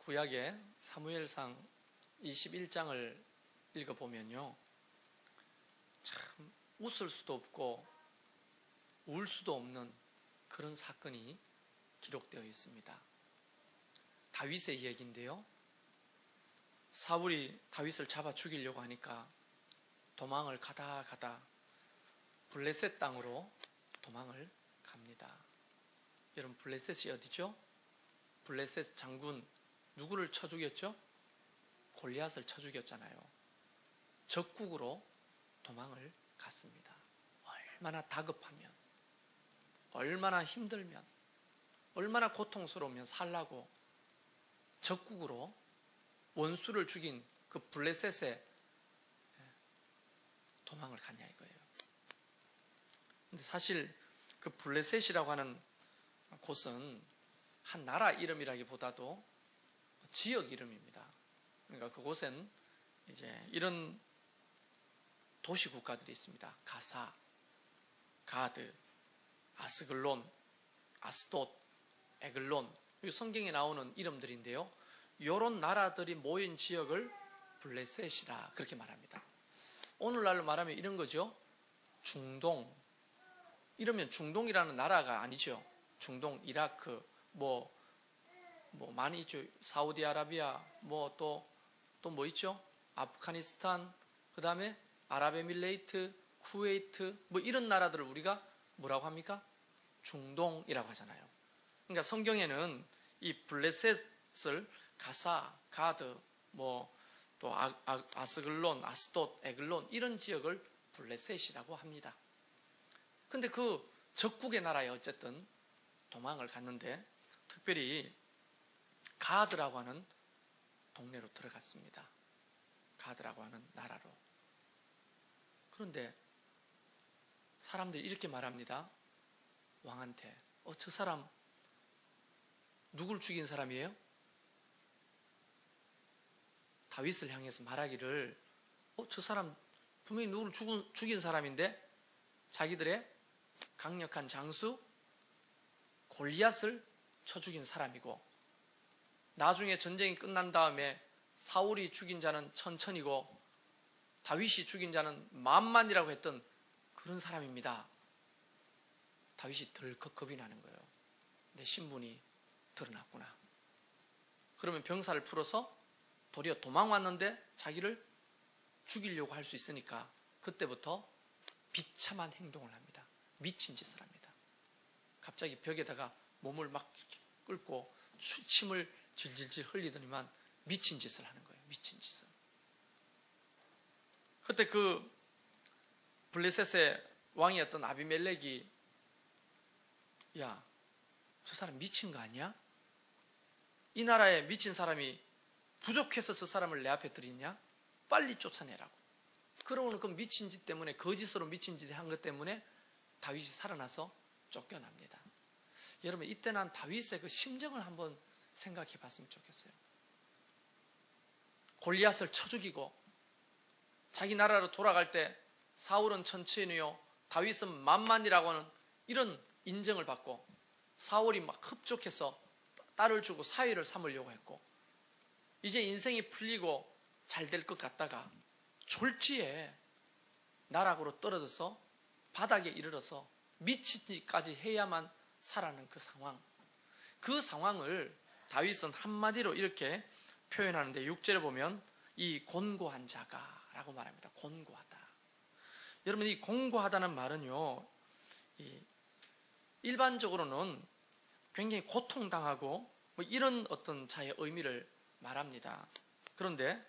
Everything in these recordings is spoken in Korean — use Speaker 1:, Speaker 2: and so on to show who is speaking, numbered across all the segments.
Speaker 1: 구약의 사무엘상 21장을 읽어보면요, 참 웃을 수도 없고 울 수도 없는 그런 사건이 기록되어 있습니다. 다윗의 이야기인데요, 사울이 다윗을 잡아 죽이려고 하니까 도망을 가다 블레셋 땅으로 도망을 갑니다. 여러분, 블레셋이 어디죠? 블레셋 장군 누구를 쳐 죽였죠? 골리앗을 쳐 죽였잖아요. 적국으로 도망을 갔습니다. 얼마나 다급하면, 얼마나 힘들면, 얼마나 고통스러우면 살라고 적국으로 원수를 죽인 그 블레셋에 도망을 갔냐 이거예요. 근데 사실 그 블레셋이라고 하는 곳은 한 나라 이름이라기보다도 지역 이름입니다. 그러니까 그곳엔 이제 이런 도시 국가들이 있습니다. 가사, 가드, 아스글론, 아스돗, 에글론, 성경에 나오는 이름들인데요, 이런 나라들이 모인 지역을 블레셋이라 그렇게 말합니다. 오늘날로 말하면 이런 거죠. 중동, 이러면 중동이라는 나라가 아니죠. 중동, 이라크, 뭐 많이 있죠. 사우디아라비아, 또 뭐 있죠? 아프가니스탄, 그 다음에 아랍에밀레이트, 쿠웨이트, 이런 나라들을 우리가 뭐라고 합니까? 중동이라고 하잖아요. 그러니까 성경에는 이 블레셋을 가사, 가드, 또 아스글론, 아스돗, 에글론 이런 지역을 블레셋이라고 합니다. 근데 그 적국의 나라에 어쨌든 도망을 갔는데, 특별히 가드라고 하는 동네로 들어갔습니다. 가드라고 하는 나라로. 그런데 사람들이 이렇게 말합니다. 왕한테, 저 사람 누굴 죽인 사람이에요? 다윗을 향해서 말하기를, 저 사람 분명히 누구를 죽인 사람인데, 자기들의 강력한 장수 골리앗을 쳐 죽인 사람이고, 나중에 전쟁이 끝난 다음에 사울이 죽인 자는 1000이고 다윗이 죽인 자는 10,000이라고 했던 그런 사람입니다. 다윗이 덜컥 겁이 나는 거예요. 내 신분이 드러났구나. 그러면 병사를 풀어서 도리어 도망왔는데 자기를 죽이려고 할 수 있으니까 그때부터 비참한 행동을 합니다. 미친 짓을 합니다. 갑자기 벽에다가 몸을 막 끓고 침을 질질질 흘리더니만 미친 짓을 하는 거예요. 미친 짓을. 그때 그 블레셋의 왕이었던 아비멜렉이, 야, 저 사람 미친 거 아니야? 이 나라에 미친 사람이 부족해서 저 사람을 내 앞에 들이냐? 빨리 쫓아내라고. 그러고는 그 미친 짓 때문에, 거짓으로 미친 짓을 한 것 때문에 다윗이 살아나서 쫓겨납니다. 여러분, 이때 난 다윗의 그 심정을 한번 생각해 봤으면 좋겠어요. 골리앗을 쳐 죽이고 자기 나라로 돌아갈 때 사울은 1000이요 다윗은 10,000이라고 하는 이런 인정을 받고, 사울이 막 흡족해서 딸을 주고 사위를 삼으려고 했고, 이제 인생이 풀리고 잘 될 것 같다가 졸지에 나락으로 떨어져서 바닥에 이르러서 미치기까지 해야만 살아는 그 상황, 그 상황을 다윗은 한마디로 이렇게 표현하는데, 6절에 보면 이 곤고한 자가 라고 말합니다. 곤고하다. 여러분, 이 곤고하다는 말은요, 일반적으로는 굉장히 고통당하고 이런 어떤 자의 의미를 말합니다. 그런데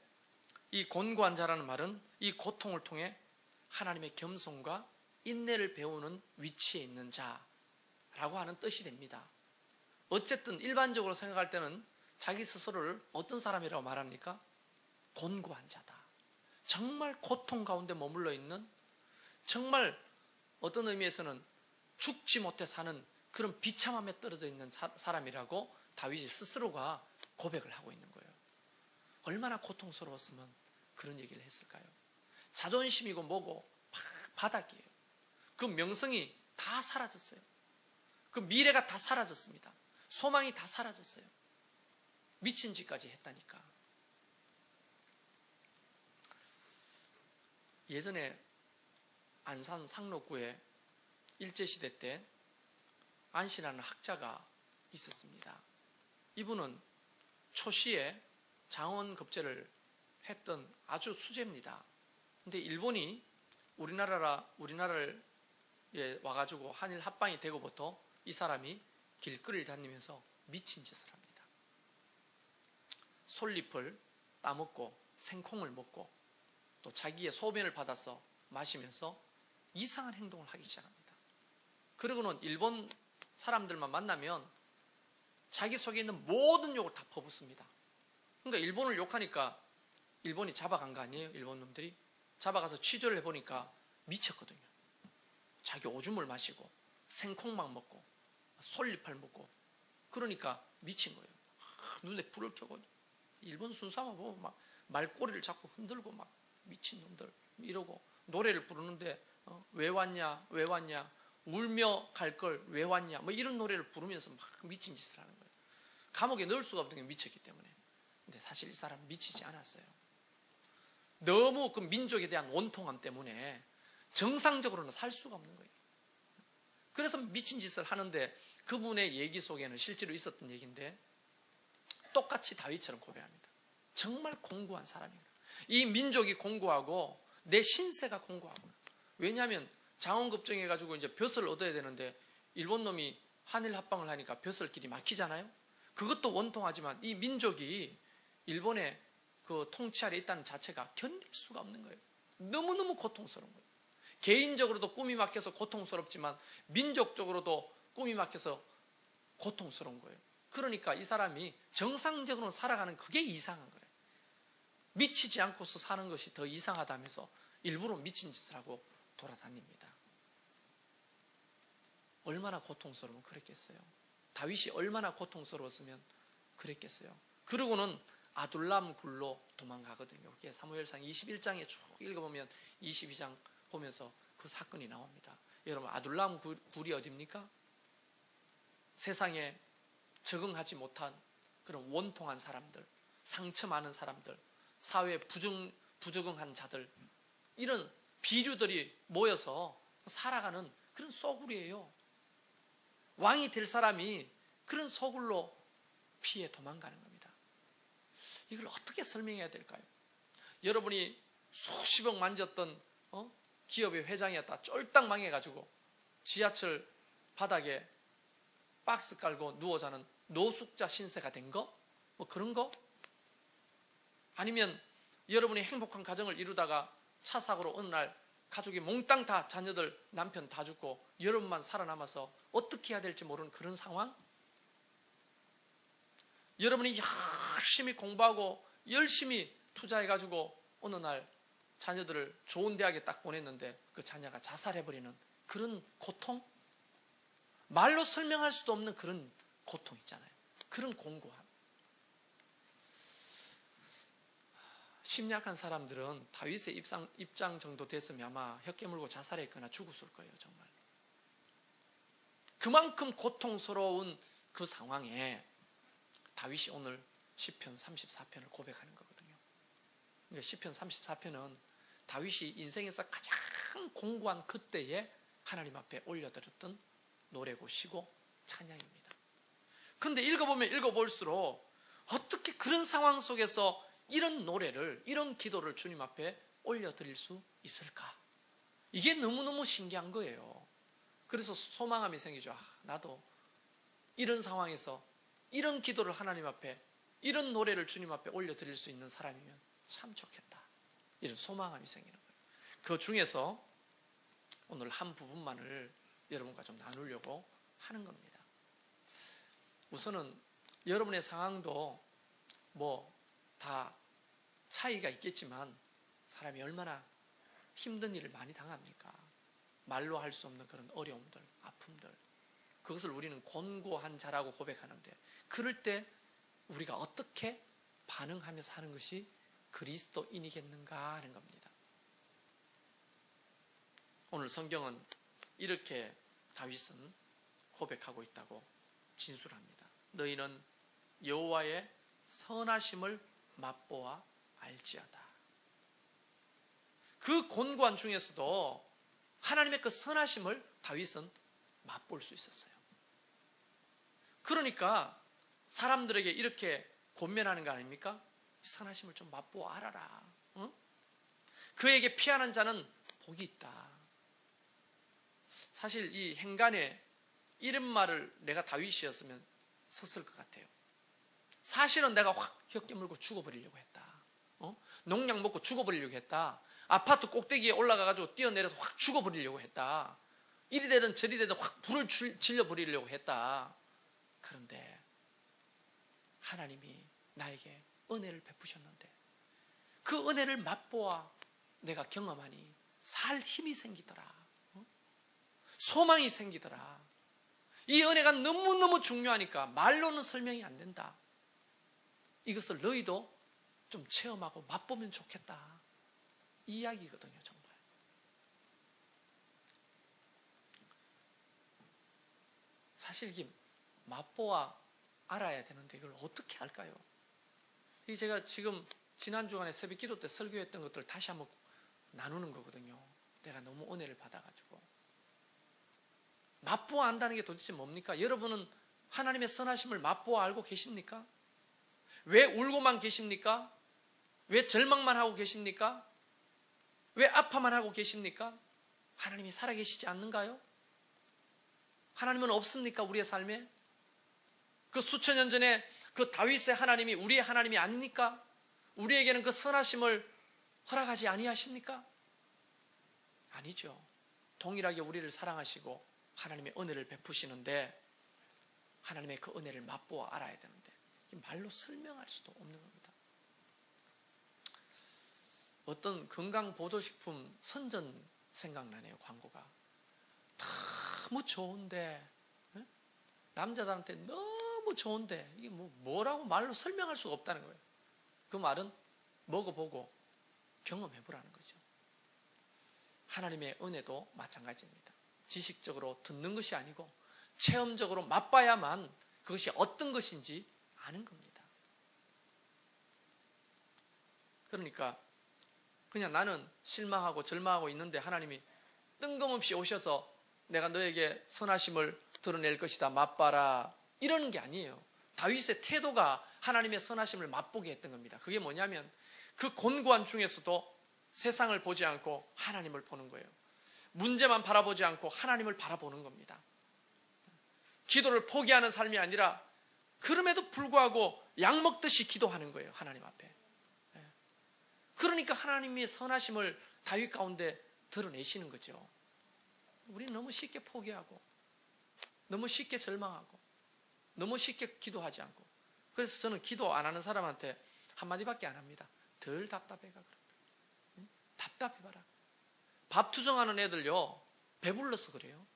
Speaker 1: 이 곤고한 자라는 말은 이 고통을 통해 하나님의 겸손과 인내를 배우는 위치에 있는 자라고 하는 뜻이 됩니다. 어쨌든 일반적으로 생각할 때는 자기 스스로를 어떤 사람이라고 말합니까? 곤고한 자다. 정말 고통 가운데 머물러 있는, 정말 어떤 의미에서는 죽지 못해 사는 그런 비참함에 떨어져 있는 사람이라고 다윗이 스스로가 고백을 하고 있는 거예요. 얼마나 고통스러웠으면 그런 얘기를 했을까요? 자존심이고 뭐고 바닥이에요. 그 명성이 다 사라졌어요. 그 미래가 다 사라졌습니다. 소망이 다 사라졌어요. 미친 짓까지 했다니까. 예전에 안산 상록구에 일제시대 때 안씨라는 학자가 있었습니다. 이분은 초시에 장원급제를 했던 아주 수재입니다. 근데 일본이 우리나라를 와가지고 한일 합방이 되고부터 이 사람이 길거리를 다니면서 미친 짓을 합니다. 솔잎을 따먹고 생콩을 먹고 또 자기의 소변을 받아서 마시면서 이상한 행동을 하기 시작합니다. 그러고는 일본 사람들만 만나면 자기 속에 있는 모든 욕을 다 퍼붓습니다. 그러니까 일본을 욕하니까 일본이 잡아간 거 아니에요? 일본 놈들이 잡아가서 취조를 해보니까 미쳤거든요. 자기 오줌을 마시고 생콩만 먹고 솔잎을 먹고 그러니까 미친 거예요. 눈에 불을 켜고 일본 순사만 보면 막 말꼬리를 잡고 흔들고 막 미친 놈들 이러고 노래를 부르는데 왜 왔냐 왜 왔냐 울며 갈 걸 왜 왔냐 뭐 이런 노래를 부르면서 막 미친 짓을 하는 거예요. 감옥에 넣을 수가 없는 게 미쳤기 때문에. 근데 사실 이 사람은 미치지 않았어요. 너무 그 민족에 대한 원통함 때문에 정상적으로는 살 수가 없는 거예요. 그래서 미친 짓을 하는데 그분의 얘기 속에는 실제로 있었던 얘기인데 똑같이 다윗처럼 고백합니다. 정말 공고한 사람이에요. 이 민족이 공고하고 내 신세가 공고하고. 왜냐하면 장원급정해가지고 이제 벼슬을 얻어야 되는데 일본 놈이 한일 합방을 하니까 벼슬길이 막히잖아요. 그것도 원통하지만 이 민족이 일본의 그 통치 아래 있다는 자체가 견딜 수가 없는 거예요. 너무너무 고통스러운 거예요. 개인적으로도 꿈이 막혀서 고통스럽지만 민족적으로도 꿈이 막혀서 고통스러운 거예요. 그러니까 이 사람이 정상적으로 살아가는 그게 이상한 거예요. 미치지 않고서 사는 것이 더 이상하다면서 일부러 미친 짓을 하고 돌아다닙니다. 얼마나 고통스러우면 그랬겠어요. 다윗이 얼마나 고통스러웠으면 그랬겠어요. 그러고는 아둘람 굴로 도망가거든요. 그게 사무엘상 21장에 쭉 읽어보면 22장 보면서 그 사건이 나옵니다. 여러분 아둘람 굴이 어디입니까? 세상에 적응하지 못한 그런 원통한 사람들, 상처 많은 사람들, 사회에 부적응한 자들 이런 비류들이 모여서 살아가는 그런 소굴이에요. 왕이 될 사람이 그런 소굴로 피해 도망가는 겁니다. 이걸 어떻게 설명해야 될까요? 여러분이 수십억 만졌던 기업의 회장이었다 쫄딱 망해가지고 지하철 바닥에 박스 깔고 누워 자는 노숙자 신세가 된 거? 뭐 그런 거? 아니면 여러분이 행복한 가정을 이루다가 차 사고로 어느 날 가족이 몽땅 다 자녀들 남편 다 죽고 여러분만 살아남아서 어떻게 해야 될지 모르는 그런 상황? 여러분이 열심히 공부하고 열심히 투자해가지고 어느 날 자녀들을 좋은 대학에 딱 보냈는데 그 자녀가 자살해버리는 그런 고통? 말로 설명할 수도 없는 그런 고통 있잖아요. 그런 공고함. 심약한 사람들은 다윗의 입장 정도 됐으면 아마 혀 깨물고 자살했거나 죽었을 거예요. 정말. 그만큼 고통스러운 그 상황에 다윗이 오늘 시편 34편을 고백하는 거거든요. 그러니까 시편 34편은 다윗이 인생에서 가장 공고한 그때에 하나님 앞에 올려드렸던 노래고 시고 찬양입니다. 그런데 읽어보면 읽어볼수록 어떻게 그런 상황 속에서 이런 노래를, 이런 기도를 주님 앞에 올려드릴 수 있을까? 이게 너무너무 신기한 거예요. 그래서 소망감이 생기죠. 나도 이런 상황에서 이런 기도를 하나님 앞에, 이런 노래를 주님 앞에 올려드릴 수 있는 사람이면 참 좋겠다. 이런 소망감이 생기는 거예요. 그 중에서 오늘 한 부분만을 여러분과 좀 나누려고 하는 겁니다. 우선은 여러분의 상황도 다 차이가 있겠지만 사람이 얼마나 힘든 일을 많이 당합니까? 말로 할 수 없는 그런 어려움들, 아픔들. 그것을 우리는 곤고한 자라고 고백하는데 그럴 때 우리가 어떻게 반응하며 사는 것이 그리스도인이겠는가 하는 겁니다. 오늘 성경은 이렇게 다윗은 고백하고 있다고 진술합니다. 너희는 여호와의 선하심을 맛보아 알지어다. 그 곤고한 중에서도 하나님의 그 선하심을 다윗은 맛볼 수 있었어요. 그러니까 사람들에게 이렇게 권면하는 거 아닙니까? 선하심을 좀 맛보아 알아라. 응? 그에게 피하는 자는 복이 있다. 사실 이 행간에 이런 말을 내가 다윗이었으면 썼을 것 같아요. 사실은 내가 확 혀 깨물고 죽어버리려고 했다. 농약 먹고 죽어버리려고 했다. 아파트 꼭대기에 올라가가지고 뛰어내려서 확 죽어버리려고 했다. 이리 되든 저리 되든 확 불을 질려버리려고 했다. 그런데 하나님이 나에게 은혜를 베푸셨는데 그 은혜를 맛보아 내가 경험하니 살 힘이 생기더라. 소망이 생기더라. 이 은혜가 너무너무 중요하니까 말로는 설명이 안 된다. 이것을 너희도 좀 체험하고 맛보면 좋겠다. 이 이야기거든요, 정말. 사실 이게 맛보아 알아야 되는데 이걸 어떻게 할까요? 이 제가 지금 지난 주간에 새벽 기도 때 설교했던 것들 다시 한번 나누는 거거든요. 내가 너무 은혜를 받아가지고. 맛보아 안다는 게 도대체 뭡니까? 여러분은 하나님의 선하심을 맛보아 알고 계십니까? 왜 울고만 계십니까? 왜 절망만 하고 계십니까? 왜 아파만 하고 계십니까? 하나님이 살아계시지 않는가요? 하나님은 없습니까? 우리의 삶에? 그 수천 년 전에 그 다윗의 하나님이 우리의 하나님이 아닙니까? 우리에게는 그 선하심을 허락하지 아니하십니까? 아니죠. 동일하게 우리를 사랑하시고 하나님의 은혜를 베푸시는데 하나님의 그 은혜를 맛보아 알아야 되는데 말로 설명할 수도 없는 겁니다. 어떤 건강보조식품 선전 생각나네요. 광고가 너무 좋은데 남자들한테 너무 좋은데 이게 뭐라고 말로 설명할 수가 없다는 거예요. 그 말은 먹어보고 경험해보라는 거죠. 하나님의 은혜도 마찬가지입니다. 지식적으로 듣는 것이 아니고 체험적으로 맛봐야만 그것이 어떤 것인지 아는 겁니다. 그러니까 그냥 나는 실망하고 절망하고 있는데 하나님이 뜬금없이 오셔서 내가 너에게 선하심을 드러낼 것이다 맛봐라 이러는 게 아니에요. 다윗의 태도가 하나님의 선하심을 맛보게 했던 겁니다. 그게 뭐냐면 그 곤고한 중에서도 세상을 보지 않고 하나님을 보는 거예요. 문제만 바라보지 않고 하나님을 바라보는 겁니다. 기도를 포기하는 삶이 아니라 그럼에도 불구하고 약 먹듯이 기도하는 거예요. 하나님 앞에. 그러니까 하나님의 선하심을 다윗 가운데 드러내시는 거죠. 우리는 너무 쉽게 포기하고 너무 쉽게 절망하고 너무 쉽게 기도하지 않고 그래서 저는 기도 안 하는 사람한테 한마디밖에 안 합니다. 덜 답답해가 그런다. 답답해봐라. 밥 투정하는 애들요 배불러서 그래요.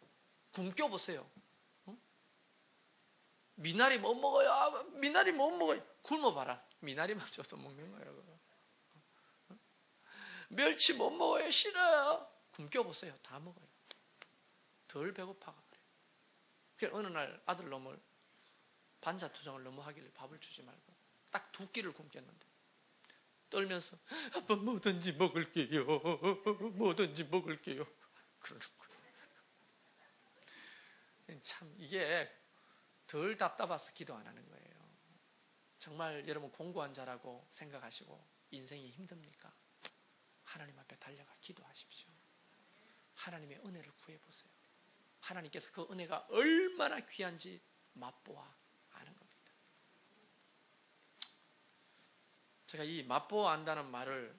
Speaker 1: 굶겨 보세요. 미나리 못 먹어요. 아, 미나리 못 먹어요. 굶어봐라. 미나리만 줘서 먹는 거예요. 멸치 못 먹어요. 싫어요. 굶겨 보세요. 다 먹어요. 덜 배고파가 그래요. 그래서 어느 날 아들 놈을 반자투정을 너무 하길래 밥을 주지 말고 딱 2끼를 굶겼는데 떨면서 아빠 뭐든지 먹을게요. 뭐든지 먹을게요. 그러는 거예요. 참 이게 덜 답답해서 기도 안 하는 거예요. 정말 여러분 공고한 자라고 생각하시고 인생이 힘듭니까? 하나님 앞에 달려가 기도하십시오. 하나님의 은혜를 구해보세요. 하나님께서 그 은혜가 얼마나 귀한지 맛보아 아는 겁니다. 제가 이 맛보아 안다는 말을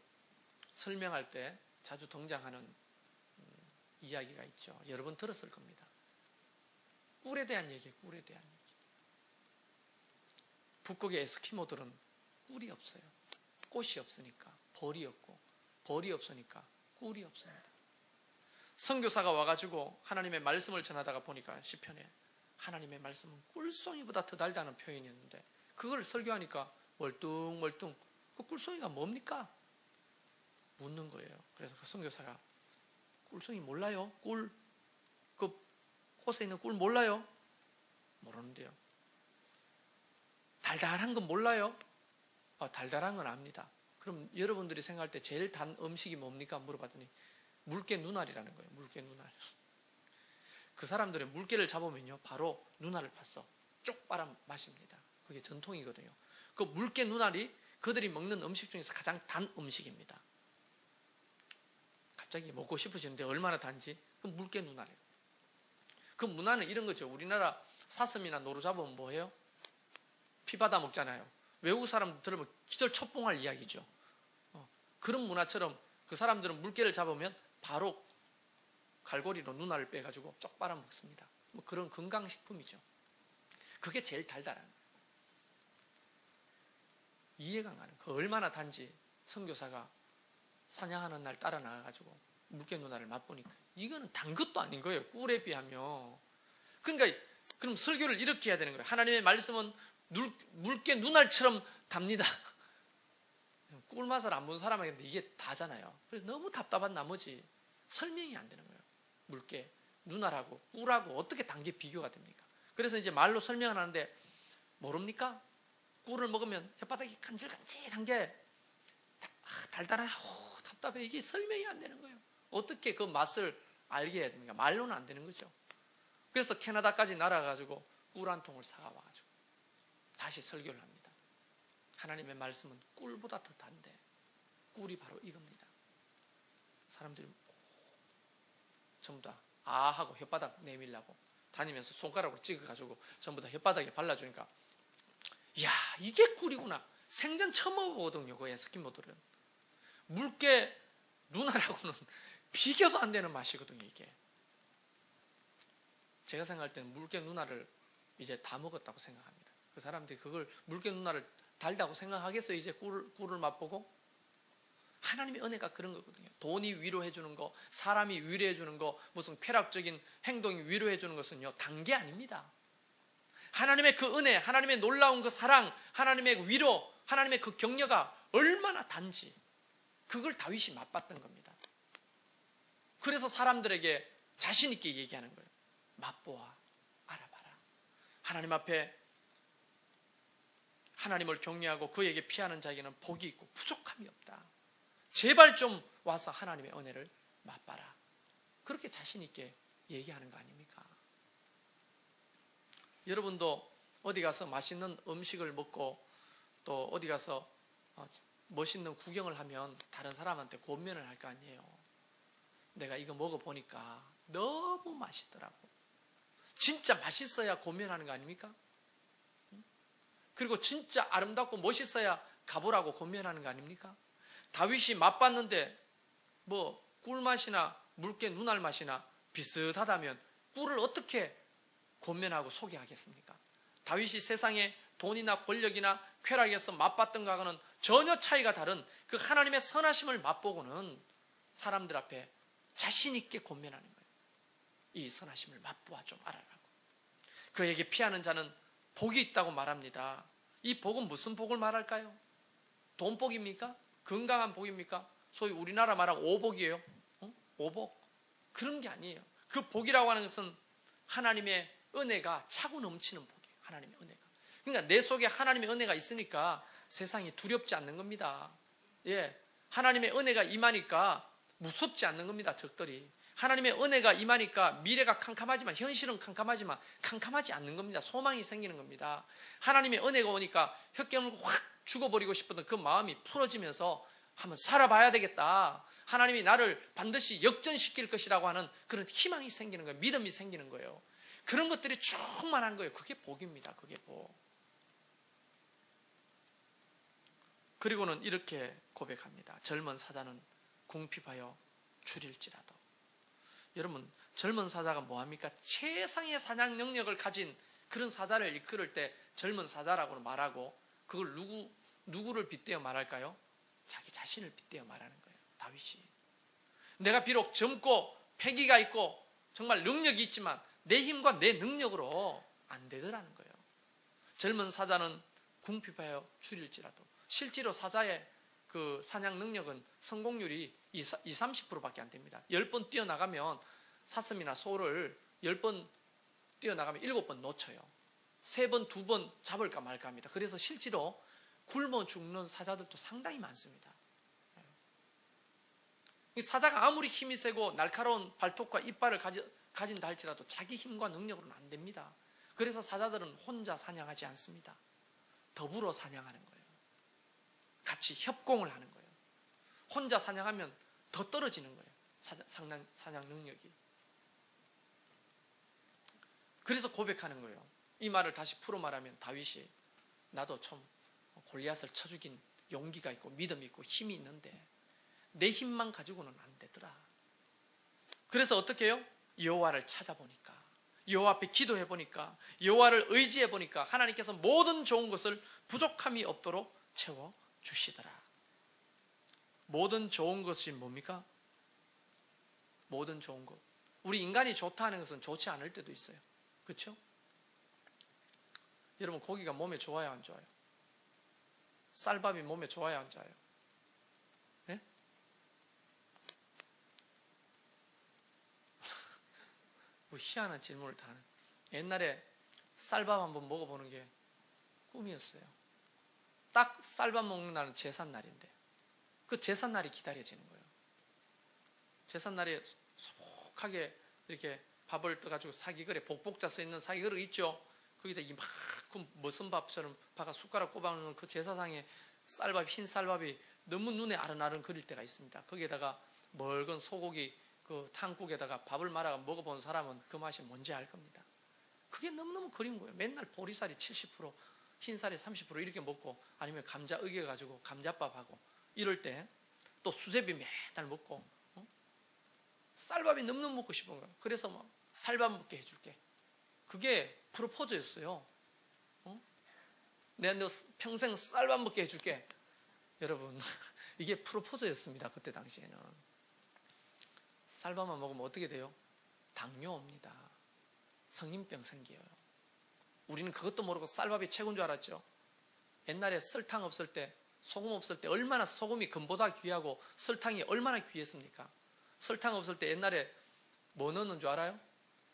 Speaker 1: 설명할 때 자주 등장하는 이야기가 있죠. 여러 번 들었을 겁니다. 꿀에 대한 얘기예요. 꿀에 대한 얘기. 북극의 에스키모들은 꿀이 없어요. 꽃이 없으니까 벌이 없고 벌이 없으니까 꿀이 없습니다. 선교사가 와가지고 하나님의 말씀을 전하다가 보니까 시편에 하나님의 말씀은 꿀송이보다 더 달다는 표현이었는데 그걸 설교하니까 멀뚱멀뚱 그 꿀송이가 뭡니까? 묻는 거예요. 그래서 그 선교사가 꿀송이 몰라요? 꿀? 그 꽃에 있는 꿀 몰라요? 모르는데요. 달달한 건 몰라요? 달달한 건 압니다. 그럼 여러분들이 생각할 때 제일 단 음식이 뭡니까? 물어봤더니 물개 눈알이라는 거예요. 물개 눈알. 그 사람들은 물개를 잡으면요 바로 눈알을 파서 쪽 빨아 마십니다. 그게 전통이거든요. 그 물개 눈알이 그들이 먹는 음식 중에서 가장 단 음식입니다. 갑자기 먹고 싶어지는데 얼마나 단지? 그 물개 눈알이에요. 그 문화는 이런 거죠. 우리나라 사슴이나 노루 잡으면 뭐해요? 피 받아 먹잖아요. 외국 사람들 들으면 기절 첩봉할 이야기죠. 그런 문화처럼 그 사람들은 물개를 잡으면 바로 갈고리로 눈알을 빼가지고 쪽 빨아 먹습니다. 뭐 그런 건강식품이죠. 그게 제일 달달한 거예요. 이해가 가는 그 얼마나 단지 선교사가 사냥하는 날 따라 나가가지고 물개 눈알을 맛보니까 이거는 단 것도 아닌 거예요. 꿀에 비하면. 그러니까 그럼 설교를 이렇게 해야 되는 거예요. 하나님의 말씀은 물개 눈알처럼 답니다. 꿀 맛을 안 본 사람에게는 이게 다잖아요. 그래서 너무 답답한 나머지 설명이 안 되는 거예요. 물개 눈알하고 꿀하고 어떻게 단 게 비교가 됩니까? 그래서 이제 말로 설명을 하는데 모릅니까? 꿀을 먹으면 혓바닥이 간질간질한 게 달달하고 답답해. 이게 설명이 안 되는 거예요. 어떻게 그 맛을 알게 해야 됩니까? 말로는 안 되는 거죠. 그래서 캐나다까지 날아가지고 꿀 한 통을 사와가지고 다시 설교를 합니다. 하나님의 말씀은 꿀보다 더 단데 꿀이 바로 이겁니다. 사람들이 전부 다 하고 혓바닥 내밀라고 다니면서 손가락으로 찍어가지고 전부 다 혓바닥에 발라주니까 이야 이게 꿀이구나. 생전 처음 먹어보거든요. 그 에스키모들은 물개 눈알하고는 비교도 안 되는 맛이거든요. 이게 제가 생각할 때는 물개 눈알을 이제 다 먹었다고 생각합니다. 그 사람들이 그걸 물개 눈알을 달다고 생각하겠어요? 이제 꿀을 맛보고? 하나님의 은혜가 그런 거거든요. 돈이 위로해 주는 거, 사람이 위로해 주는 거, 무슨 쾌락적인 행동이 위로해 주는 것은요 단 게 아닙니다. 하나님의 그 은혜, 하나님의 놀라운 그 사랑, 하나님의 위로, 하나님의 그 격려가 얼마나 단지 그걸 다윗이 맛봤던 겁니다. 그래서 사람들에게 자신 있게 얘기하는 거예요. 맛보아 알아봐라. 하나님 앞에 하나님을 경외하고 그에게 피하는 자에게는 복이 있고 부족함이 없다. 제발 좀 와서 하나님의 은혜를 맛봐라. 그렇게 자신 있게 얘기하는 거 아닙니까? 여러분도 어디 가서 맛있는 음식을 먹고 또 어디 가서 멋있는 구경을 하면 다른 사람한테 권면을 할 거 아니에요. 내가 이거 먹어보니까 너무 맛있더라고. 진짜 맛있어야 권면하는 거 아닙니까? 그리고 진짜 아름답고 멋있어야 가보라고 권면하는 거 아닙니까? 다윗이 맛봤는데 뭐 꿀맛이나 물개 눈알 맛이나 비슷하다면 꿀을 어떻게 권면하고 소개하겠습니까? 다윗이 세상에 돈이나 권력이나 쾌락에서 맛봤던 것과는 전혀 차이가 다른 그 하나님의 선하심을 맛보고는 사람들 앞에 자신 있게 권면하는 거예요. 이 선하심을 맛보아 좀 알아라고. 그에게 피하는 자는 복이 있다고 말합니다. 이 복은 무슨 복을 말할까요? 돈복입니까? 건강한 복입니까? 소위 우리나라 말하는 오복이에요. 오복? 그런 게 아니에요. 그 복이라고 하는 것은 하나님의 은혜가 차고 넘치는 복이에요. 하나님의 은혜가. 그러니까 내 속에 하나님의 은혜가 있으니까 세상이 두렵지 않는 겁니다. 예, 하나님의 은혜가 임하니까 무섭지 않는 겁니다. 적들이. 하나님의 은혜가 임하니까 미래가 캄캄하지만 현실은 캄캄하지만 캄캄하지 않는 겁니다. 소망이 생기는 겁니다. 하나님의 은혜가 오니까 혀 깨물고 확 죽어버리고 싶었던 그 마음이 풀어지면서 한번 살아봐야 되겠다. 하나님이 나를 반드시 역전시킬 것이라고 하는 그런 희망이 생기는 거예요. 믿음이 생기는 거예요. 그런 것들이 충만한 거예요. 그게 복입니다. 그게 복. 그리고는 이렇게 고백합니다. 젊은 사자는 궁핍하여 줄일지라도. 여러분 젊은 사자가 뭐합니까? 최상의 사냥 능력을 가진 그런 사자를 이끌을 때 젊은 사자라고 말하고 그걸 누구를 빗대어 말할까요? 자기 자신을 빗대어 말하는 거예요. 다윗이. 내가 비록 젊고 패기가 있고 정말 능력이 있지만 내 힘과 내 능력으로 안 되더라는 거예요. 젊은 사자는 궁핍하여 줄일지라도. 실제로 사자의 그 사냥 능력은 성공률이 20-30%밖에 안 됩니다. 10번 뛰어나가면 사슴이나 소를 10번 뛰어나가면 7번 놓쳐요. 3번, 2번 잡을까 말까 합니다. 그래서 실제로 굶어 죽는 사자들도 상당히 많습니다. 이 사자가 아무리 힘이 세고 날카로운 발톱과 이빨을 가진다 할지라도 자기 힘과 능력으로는 안 됩니다. 그래서 사자들은 혼자 사냥하지 않습니다. 더불어 사냥하는 거예요. 같이 협공을 하는 거예요. 혼자 사냥하면 더 떨어지는 거예요. 사냥 능력이. 그래서 고백하는 거예요. 이 말을 다시 풀어 말하면 다윗이 나도 좀 골리앗을 쳐 죽인 용기가 있고 믿음이 있고 힘이 있는데 내 힘만 가지고는 안 되더라. 그래서 어떻게 해요? 여호와를 찾아보니까, 여호와 앞에 기도해 보니까, 여호와를 의지해 보니까 하나님께서 모든 좋은 것을 부족함이 없도록 채워 주시더라. 모든 좋은 것이 뭡니까? 모든 좋은 것. 우리 인간이 좋다 하는 것은 좋지 않을 때도 있어요. 그렇죠? 여러분, 고기가 몸에 좋아요, 안 좋아요? 쌀밥이 몸에 좋아요, 안 좋아요? 네? 뭐 희한한 질문을 다 하는. 옛날에 쌀밥 한번 먹어보는 게 꿈이었어요. 딱 쌀밥 먹는 날은 제삿날인데 그 제삿날이 기다려지는 거예요. 제삿날에 소복하게 이렇게 밥을 떠가지고 사기그릇에 복복자 써 있는 사기그릇 있죠. 거기다 이만큼 머슴 밥처럼 밥가 숟가락 꼽아놓는 그 제사상에 쌀밥, 흰 쌀밥이 너무 눈에 아른아른 그릴 때가 있습니다. 거기에다가 멀건 소고기 그 탕국에다가 밥을 말아 먹어본 사람은 그 맛이 뭔지 알 겁니다. 그게 너무너무 그리운 거예요. 맨날 보리쌀이 70%, 흰쌀이 30% 이렇게 먹고 아니면 감자 으겨가지고 감자밥하고 이럴 때 또 수제비 매달 먹고 쌀밥이 너무너무 먹고 싶은 거예요. 그래서 막 쌀밥 먹게 해줄게. 그게 프로포즈였어요. 내가 너 평생 쌀밥 먹게 해줄게. 여러분, 이게 프로포즈였습니다. 그때 당시에는. 쌀밥만 먹으면 어떻게 돼요? 당뇨 옵니다. 성인병 생겨요. 우리는 그것도 모르고 쌀밥이 최고인 줄 알았죠. 옛날에 설탕 없을 때, 소금 없을 때 얼마나 소금이 금보다 귀하고 설탕이 얼마나 귀했습니까? 설탕 없을 때 옛날에 뭐 넣는 줄 알아요?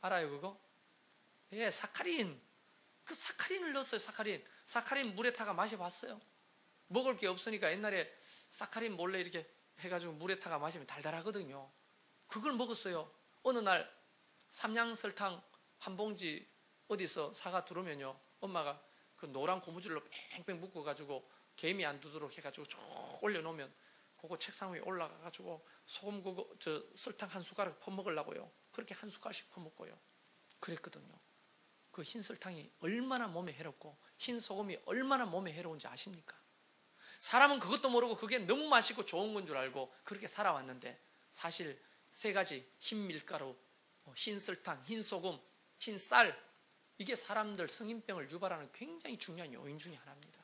Speaker 1: 알아요 그거? 예, 사카린. 그 사카린을 넣었어요. 사카린 물에 타가 마셔봤어요. 먹을 게 없으니까 옛날에 사카린 몰래 이렇게 해가지고 물에 타가 마시면 달달하거든요. 그걸 먹었어요. 어느 날 삼양설탕 한 봉지 어디서 사가 들어오면요, 엄마가 그 노란 고무줄로 뺑뺑 묶어가지고 개미 안 두도록 해가지고 쭉 올려놓으면 그거 책상 위에 올라가가지고 소금 그거 저 설탕 한 숟가락 퍼먹으려고요. 그렇게 한 숟갈씩 퍼먹고요. 그랬거든요. 그 흰 설탕이 얼마나 몸에 해롭고 흰 소금이 얼마나 몸에 해로운지 아십니까? 사람은 그것도 모르고 그게 너무 맛있고 좋은 건 줄 알고 그렇게 살아왔는데 사실 세 가지 흰 밀가루, 흰 설탕, 흰 소금, 흰 쌀, 이게 사람들 성인병을 유발하는 굉장히 중요한 요인 중에 하나입니다.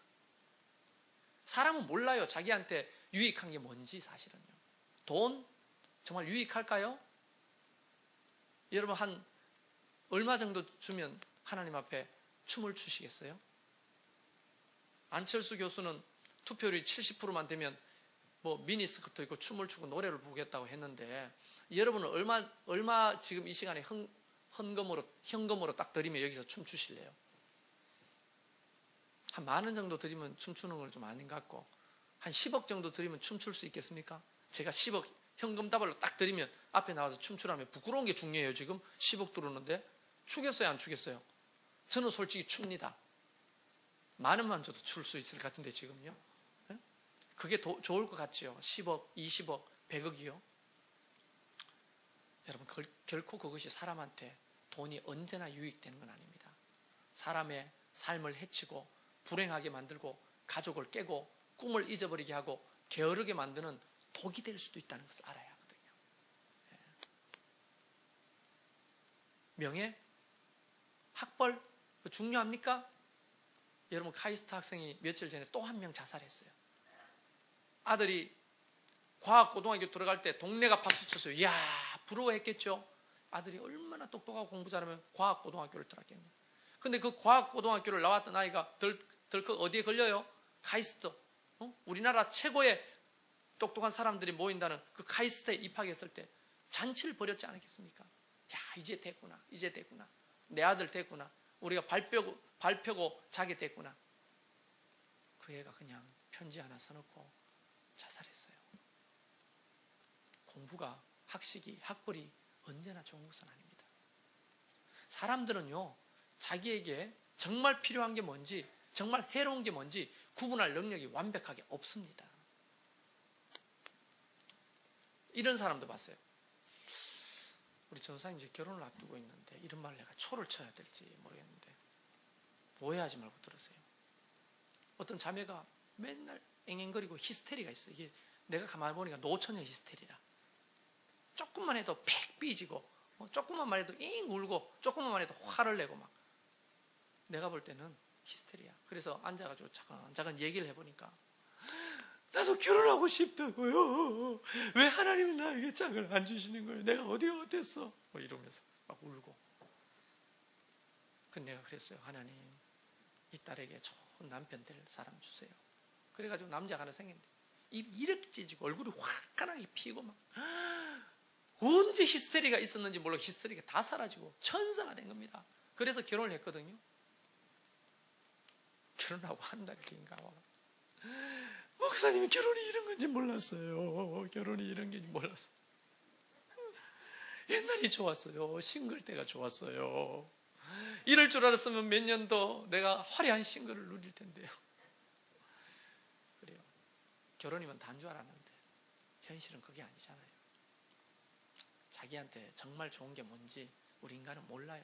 Speaker 1: 사람은 몰라요. 자기한테 유익한 게 뭔지. 사실은요. 돈 정말 유익할까요? 여러분, 한 얼마 정도 주면 하나님 앞에 춤을 추시겠어요? 안철수 교수는 투표율이 70%만 되면 뭐 미니스커트 입고 춤을 추고 노래를 부르겠다고 했는데, 여러분은 얼마 지금 이 시간에 현금으로 딱 드리면 여기서 춤 추실래요? 한 10,000원 정도 드리면 춤추는 건 좀 아닌 것 같고, 한 10억 정도 드리면 춤출 수 있겠습니까? 제가 10억 현금 다발로 딱 드리면 앞에 나와서 춤추라면 부끄러운 게 중요해요. 지금 10억 들어오는데 추겠어요, 안 추겠어요? 저는 솔직히 춥니다. 10,000원만 줘도 출 수 있을 것 같은데 지금요. 네? 그게 좋을 것 같지요. 10억, 20억, 100억이요. 여러분, 결코 그것이 사람한테 돈이 언제나 유익되는 건 아닙니다. 사람의 삶을 해치고 불행하게 만들고 가족을 깨고 꿈을 잊어버리게 하고 게으르게 만드는 독이 될 수도 있다는 것을 알아야 하거든요. 예. 명예? 학벌? 중요합니까? 여러분, 카이스트 학생이 며칠 전에 또 한 명 자살했어요. 아들이 과학고등학교 들어갈 때 동네가 박수 쳤어요. 이야, 부러워했겠죠. 아들이 얼마나 똑똑하고 공부 잘하면 과학고등학교를 들어갔겠냐. 근데 그 과학고등학교를 나왔던 아이가 덜컥 어디에 걸려요? 카이스트. 우리나라 최고의 똑똑한 사람들이 모인다는 그 카이스트에 입학했을 때 잔치를 벌였지 않았겠습니까? 야, 이제 됐구나. 내 아들 됐구나. 우리가 발 펴고 자게 됐구나. 그 애가 그냥 편지 하나 써놓고 자살했어요. 공부가, 학식이, 학벌이 언제나 좋은 것은 아닙니다. 사람들은요, 자기에게 정말 필요한 게 뭔지, 정말 해로운 게 뭔지 구분할 능력이 완벽하게 없습니다. 이런 사람도 봤어요. 우리 전사님 이제 결혼을 앞두고 있는데 이런 말을 내가 초를 쳐야 될지 모르겠는데 오해하지 말고 들으세요. 어떤 자매가 맨날 앵앵거리고 히스테리가 있어. 이게 내가 가만히 보니까 노처녀 히스테리라. 조금만 해도 팩 삐지고, 조금만 말해도 잉 울고, 조금만 말해도 화를 내고 막. 내가 볼 때는 히스테리야. 그래서 앉아가지고 잠깐 얘기를 해보니까 나도 결혼하고 싶다고요. 왜 하나님은 나에게 짝을 안 주시는 거예요? 내가 어디가 어땠어? 뭐 이러면서 막 울고. 근데 내가 그랬어요. 하나님, 이 딸에게 좋은 남편 될 사람 주세요. 그래가지고 남자가 하나 생겼는데 입 이렇게 찢고 얼굴이 화끈하게 피고 막 언제 히스테리가 있었는지 몰라. 히스테리가 다 사라지고 천사가 된 겁니다. 그래서 결혼을 했거든요. 결혼하고 한 달 뒤인가 와. 목사님이 결혼이 이런 건지 몰랐어요. 결혼이 이런 게 몰랐어요. 옛날이 좋았어요. 싱글 때가 좋았어요. 이럴 줄 알았으면 몇 년 더 내가 화려한 싱글을 누릴 텐데요. 그래요. 결혼이면 단 줄 알았는데 현실은 그게 아니잖아요. 자기한테 정말 좋은 게 뭔지 우리 인간은 몰라요.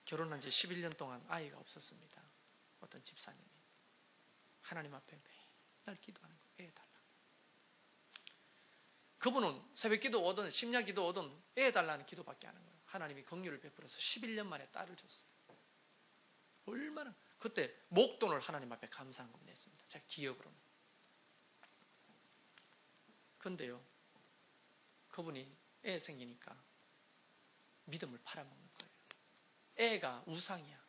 Speaker 1: 결혼한 지 11년 동안 아이가 없었습니다. 어떤 집사님이 하나님 앞에 맨날 기도하는 거예요. 애 달라. 그분은 새벽 기도 오든 심야 기도 오든 애 달라는 기도밖에 안 하는 거예요. 하나님이 긍휼을 베풀어서 11년 만에 딸을 줬어요. 얼마나. 그때 목돈을 하나님 앞에 감사한금 냈습니다. 제가 기억으로는. 그런데요, 그분이 애 생기니까 믿음을 팔아먹는 거예요. 애가 우상이야.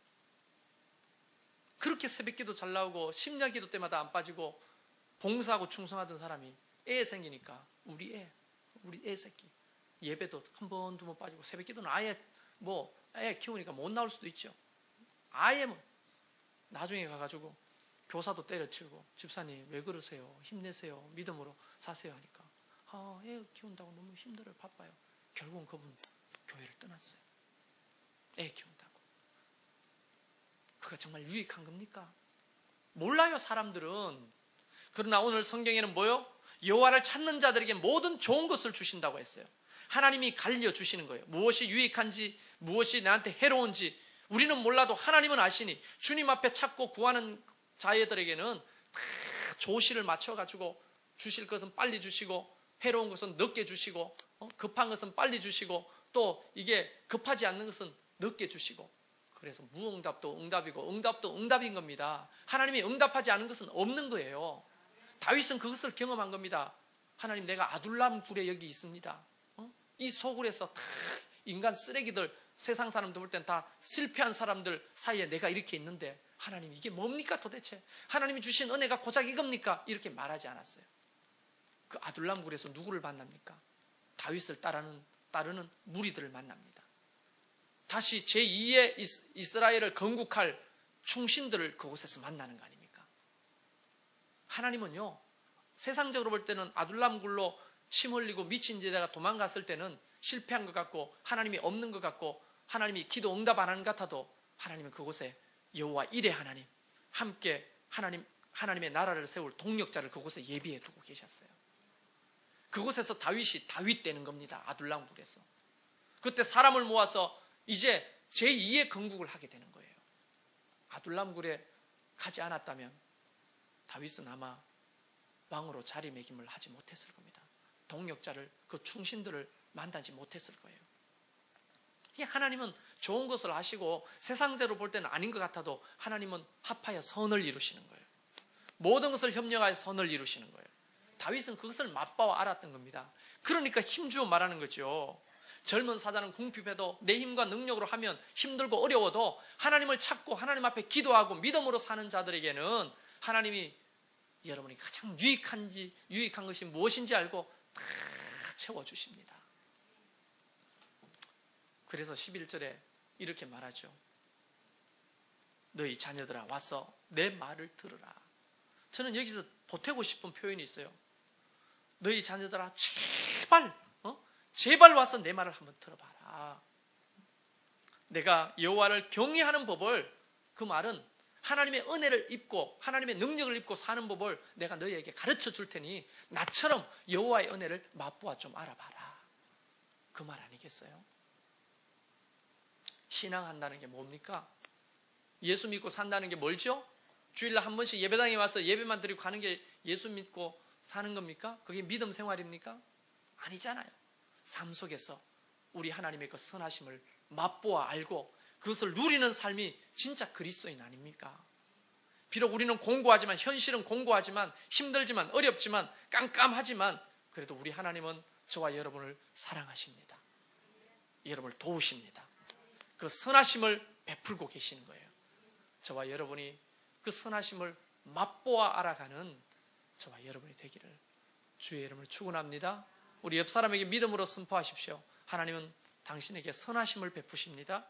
Speaker 1: 그렇게 새벽기도 잘 나오고 심야기도 때마다 안 빠지고 봉사하고 충성하던 사람이 애 생기니까 우리 애 새끼 예배도 한 번 두 번 빠지고 새벽기도는 아예 뭐 애 키우니까 못 나올 수도 있죠. 아예 뭐 나중에 가가지고 교사도 때려치고 집사님 왜 그러세요? 힘내세요. 믿음으로 사세요 하니까 애 키운다고 너무 힘들어요. 바빠요. 결국은 그분 교회를 떠났어요. 애 키운다고. 그가 정말 유익한 겁니까? 몰라요, 사람들은. 그러나 오늘 성경에는 뭐요? 여호와를 찾는 자들에게 모든 좋은 것을 주신다고 했어요. 하나님이 갈려 주시는 거예요. 무엇이 유익한지, 무엇이 나한테 해로운지 우리는 몰라도 하나님은 아시니 주님 앞에 찾고 구하는 자들에게는 다 조시를 맞춰가지고 주실 것은 빨리 주시고 해로운 것은 늦게 주시고 급한 것은 빨리 주시고 또 이게 급하지 않는 것은 늦게 주시고 그래서 무응답도 응답이고 응답도 응답인 겁니다. 하나님이 응답하지 않은 것은 없는 거예요. 다윗은 그것을 경험한 겁니다. 하나님, 내가 아둘람 굴에 여기 있습니다. 이 소굴에서 다 인간 쓰레기들, 세상 사람들 볼 땐 다 실패한 사람들 사이에 내가 이렇게 있는데 하나님 이게 뭡니까 도대체? 하나님이 주신 은혜가 고작 이겁니까? 이렇게 말하지 않았어요. 그 아둘람 굴에서 누구를 만납니까? 다윗을 따르는 무리들을 만납니다. 다시 제2의 이스라엘을 건국할 충신들을 그곳에서 만나는 거 아닙니까? 하나님은요, 세상적으로 볼 때는 아둘람 굴로 침 흘리고 미친 제자가 도망갔을 때는 실패한 것 같고 하나님이 없는 것 같고 하나님이 기도 응답 안 하는 것 같아도 하나님은 그곳에 여호와 일의 하나님, 함께 하나님의 나라를 세울 동력자를 그곳에 예비해 두고 계셨어요. 그곳에서 다윗이 다윗 되는 겁니다. 아둘람 굴에서. 그때 사람을 모아서 이제 제2의 건국을 하게 되는 거예요. 아둘람 굴에 가지 않았다면 다윗은 아마 왕으로 자리매김을 하지 못했을 겁니다. 동력자를, 그 충신들을 만나지 못했을 거예요. 하나님은 좋은 것을 아시고 세상적으로 볼 때는 아닌 것 같아도 하나님은 합하여 선을 이루시는 거예요. 모든 것을 협력하여 선을 이루시는 거예요. 다윗은 그것을 맛보아 알았던 겁니다. 그러니까 힘주어 말하는 거죠. 젊은 사자는 궁핍해도 내 힘과 능력으로 하면 힘들고 어려워도 하나님을 찾고 하나님 앞에 기도하고 믿음으로 사는 자들에게는 하나님이 여러분이 가장 유익한 것이 무엇인지 알고 다 채워주십니다. 그래서 11절에 이렇게 말하죠. 너희 자녀들아 와서 내 말을 들으라. 저는 여기서 보태고 싶은 표현이 있어요. 너희 자녀들아 제발 와서 내 말을 한번 들어봐라. 내가 여호와를 경외하는 법을, 그 말은 하나님의 은혜를 입고 하나님의 능력을 입고 사는 법을 내가 너희에게 가르쳐 줄 테니 나처럼 여호와의 은혜를 맛보아 좀 알아봐라. 그 말 아니겠어요? 신앙한다는 게 뭡니까? 예수 믿고 산다는 게 뭘죠? 주일날 한 번씩 예배당에 와서 예배만 드리고 가는 게 예수 믿고 사는 겁니까? 그게 믿음 생활입니까? 아니잖아요. 삶 속에서 우리 하나님의 그 선하심을 맛보아 알고 그것을 누리는 삶이 진짜 그리스도인 아닙니까? 비록 우리는 공고하지만, 현실은 공고하지만, 힘들지만, 어렵지만, 깜깜하지만, 그래도 우리 하나님은 저와 여러분을 사랑하십니다. 여러분을 도우십니다. 그 선하심을 베풀고 계시는 거예요. 저와 여러분이 그 선하심을 맛보아 알아가는 저와 여러분이 되기를 주의 이름을 축원합니다. 우리 옆 사람에게 믿음으로 선포하십시오. 하나님은 당신에게 선하심을 베푸십니다.